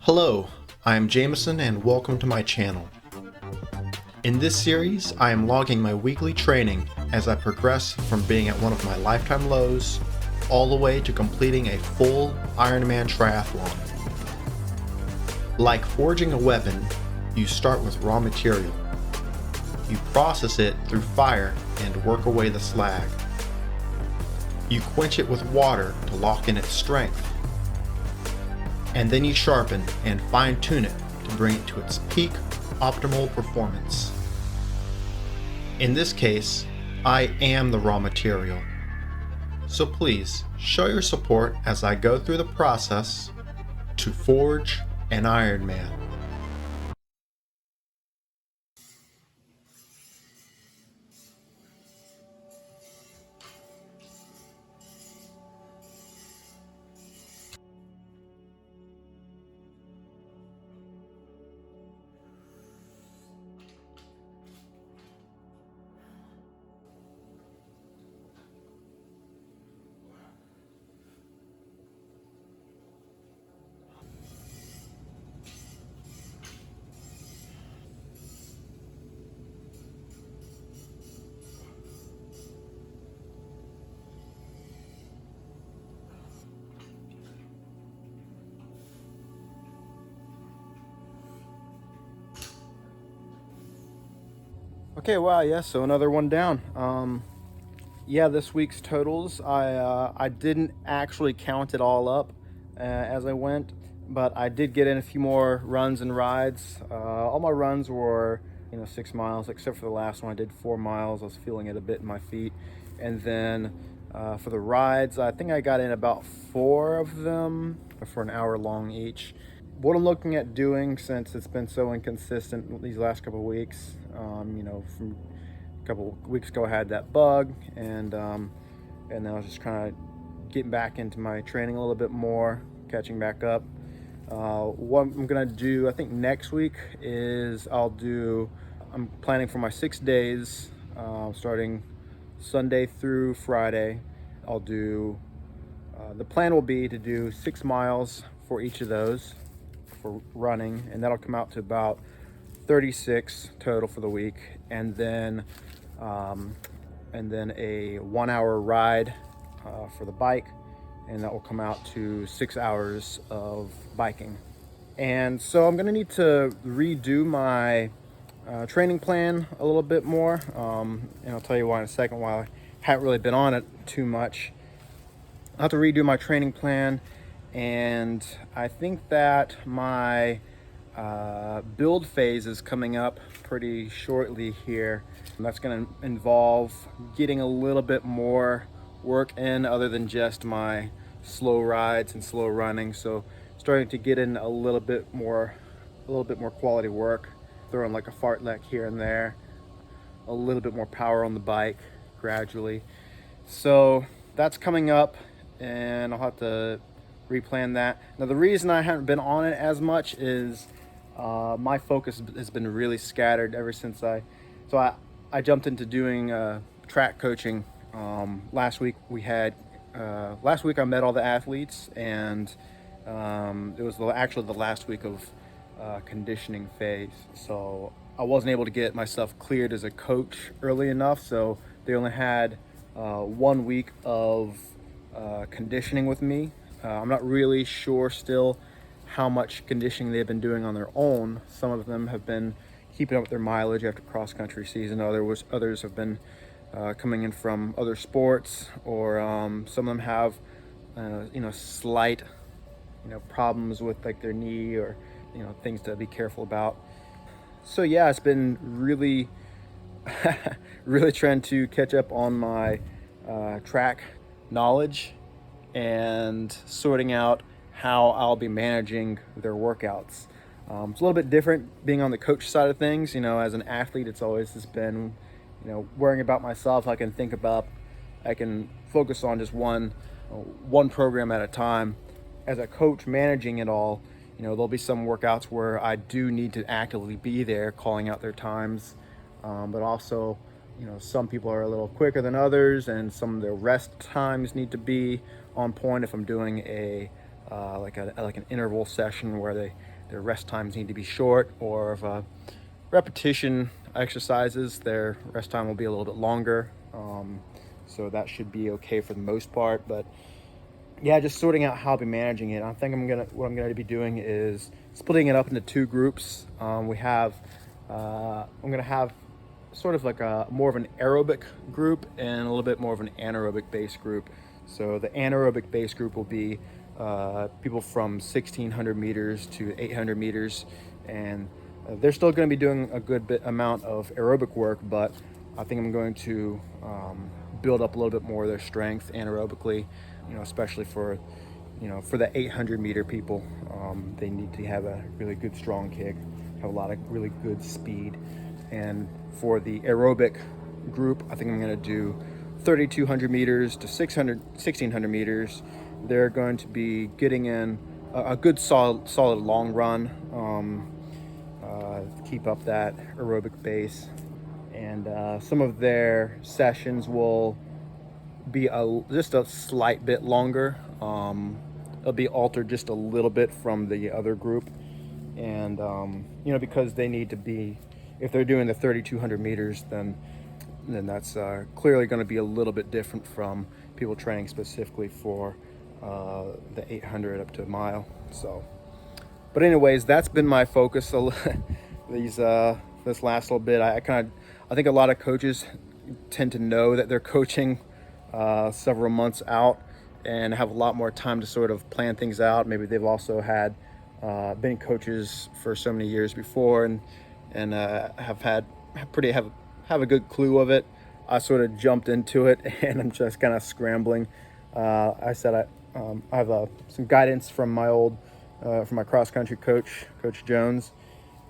Hello, I am Jameson and welcome to my channel. In this series, I am logging my weekly training as I progress from being at one of my lifetime lows all the way to completing a full Ironman triathlon. Like forging a weapon, you start with raw material. You process it through fire and work away the slag. You quench it with water to lock in its strength. And then you sharpen and fine-tune it to bring it to its peak optimal performance. In this case, I am the raw material. So please show your support as I go through the process to forge an Ironman. Okay, wow, yeah, so another one down. Yeah, this week's totals, I didn't actually count it all up as I went, but I did get in a few more runs and rides. All my runs were, 6 miles, except for the last one. I did 4 miles. I was feeling it a bit in my feet. And then for the rides, I think I got in about 4 of them for an hour long each. What I'm looking at doing, since it's been so inconsistent these last couple of weeks, from a couple of weeks ago I had that bug, and then I was just kind of getting back into my training a little bit more, catching back up. What I'm gonna do, I think next week, is I'm planning for my 6 days, starting Sunday through Friday. I'll do, the plan will be to do 6 miles for each of those for running, and that'll come out to about 36 total for the week, and then a 1 hour ride for the bike, and that will come out to 6 hours of biking. And so I'm gonna need to redo my training plan a little bit more, and I'll tell you why in a second, while I haven't really been on it too much. I'll have to redo my training plan, and I think that my build phase is coming up pretty shortly here. And that's going to involve getting a little bit more work in other than just my slow rides and slow running. So starting to get in a little bit more quality work, throwing like a fartlek here and there, a little bit more power on the bike gradually. So that's coming up, and I'll have to replan that. Now, the reason I haven't been on it as much is my focus has been really scattered ever since I jumped into doing track coaching. Last week I met all the athletes, and it was actually the last week of conditioning phase. So I wasn't able to get myself cleared as a coach early enough, so they only had 1 week of conditioning with me. I'm not really sure still how much conditioning they've been doing on their own. Some of them have been keeping up with their mileage after cross-country season. Others have been coming in from other sports, or some of them have slight problems with like their knee, or things to be careful about. So yeah, it's been really really trying to catch up on my track knowledge and sorting out how I'll be managing their workouts. It's a little bit different being on the coach side of things. As an athlete, it's always just been, worrying about myself. I can focus on just one program at a time. As a coach managing it all, there'll be some workouts where I do need to actively be there, calling out their times, but also, some people are a little quicker than others, and some of their rest times need to be on point. If I'm doing like an interval session where their rest times need to be short, or if repetition exercises, their rest time will be a little bit longer. So that should be okay for the most part. But yeah, just sorting out how I'll be managing it. I think what I'm gonna be doing is splitting it up into two groups. I'm gonna have sort of like a more of an aerobic group and a little bit more of an anaerobic base group. So the anaerobic base group will be people from 1600 meters to 800 meters, and they're still going to be doing a good amount of aerobic work, but I think I'm going to build up a little bit more of their strength anaerobically, especially for the 800 meter people. They need to have a really good strong kick, have a lot of really good speed. And for the aerobic group, I think I'm going to do 3,200 meters to 1,600 meters. They're going to be getting in a good solid long run, keep up that aerobic base. And some of their sessions will be just a slight bit longer. It'll be altered just a little bit from the other group. And, because they need to be, if they're doing the 3,200 meters, then that's clearly going to be a little bit different from people training specifically for the 800 up to a mile. So, but anyways, that's been my focus this last little bit. I think a lot of coaches tend to know that they're coaching several months out and have a lot more time to sort of plan things out. Maybe they've also had been coaches for so many years before and have a good clue of it. I sort of jumped into it and I'm just kind of scrambling. I said I have some guidance from from my cross country coach, Coach Jones,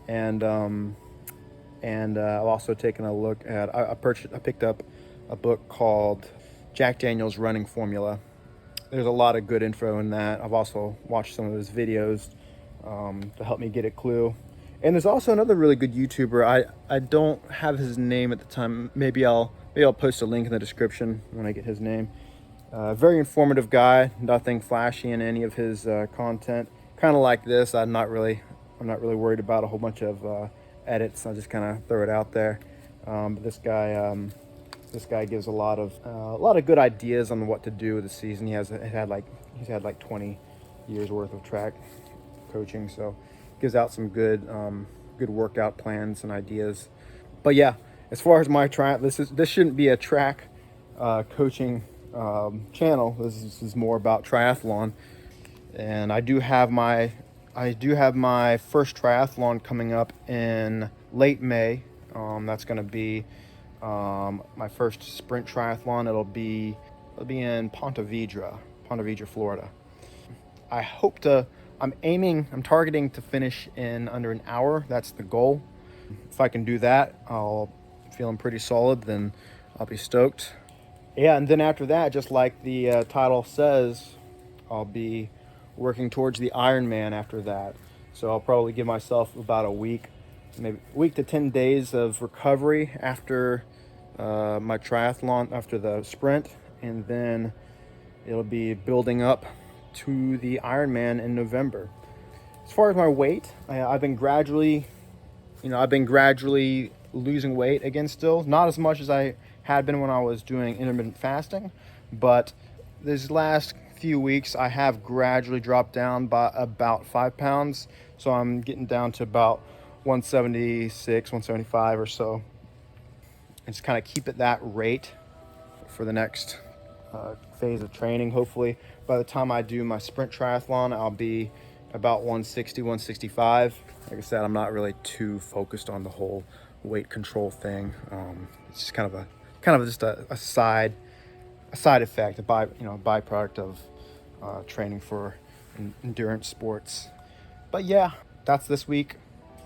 and I've also taken a look at. I picked up a book called Jack Daniel's Running Formula. There's a lot of good info in that. I've also watched some of his videos to help me get a clue. And there's also another really good YouTuber. I don't have his name at the time. Maybe I'll post a link in the description when I get his name. Very informative guy. Nothing flashy in any of his content. Kind of like this. I'm not really worried about a whole bunch of edits. I just kind of throw it out there. But this guy gives a lot of good ideas on what to do with the season. He's had like 20 years worth of track coaching, so gives out some good workout plans and ideas. But yeah, as far as my track, this shouldn't be a track coaching channel. This is more about triathlon, and I do have my first triathlon coming up in late May. That's going to be my first sprint triathlon. It'll be in Ponte Vedra, Florida. I'm targeting to finish in under an hour. That's the goal. If I can do that, I'm feeling pretty solid, then I'll be stoked. Yeah, and then after that, just like the title says, I'll be working towards the Ironman after that. So I'll probably give myself about a week, maybe a week to 10 days of recovery after my triathlon, after the sprint, and then it'll be building up to the Ironman in November. As far as my weight, I've been gradually losing weight again still. Not as much as I had been when I was doing intermittent fasting, but these last few weeks I have gradually dropped down by about 5 pounds. So I'm getting down to about 176, 175 or so. And just kind of keep it that rate for the next phase of training. Hopefully by the time I do my sprint triathlon, I'll be about 160, 165. Like I said, I'm not really too focused on the whole weight control thing. It's just kind of just a side effect, a byproduct of training for endurance sports. But yeah, that's this week.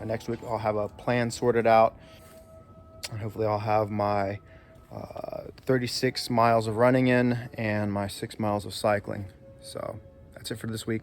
Next week I'll have a plan sorted out, and hopefully I'll have my 36 miles of running in and my 6 miles of cycling. So that's it for this week.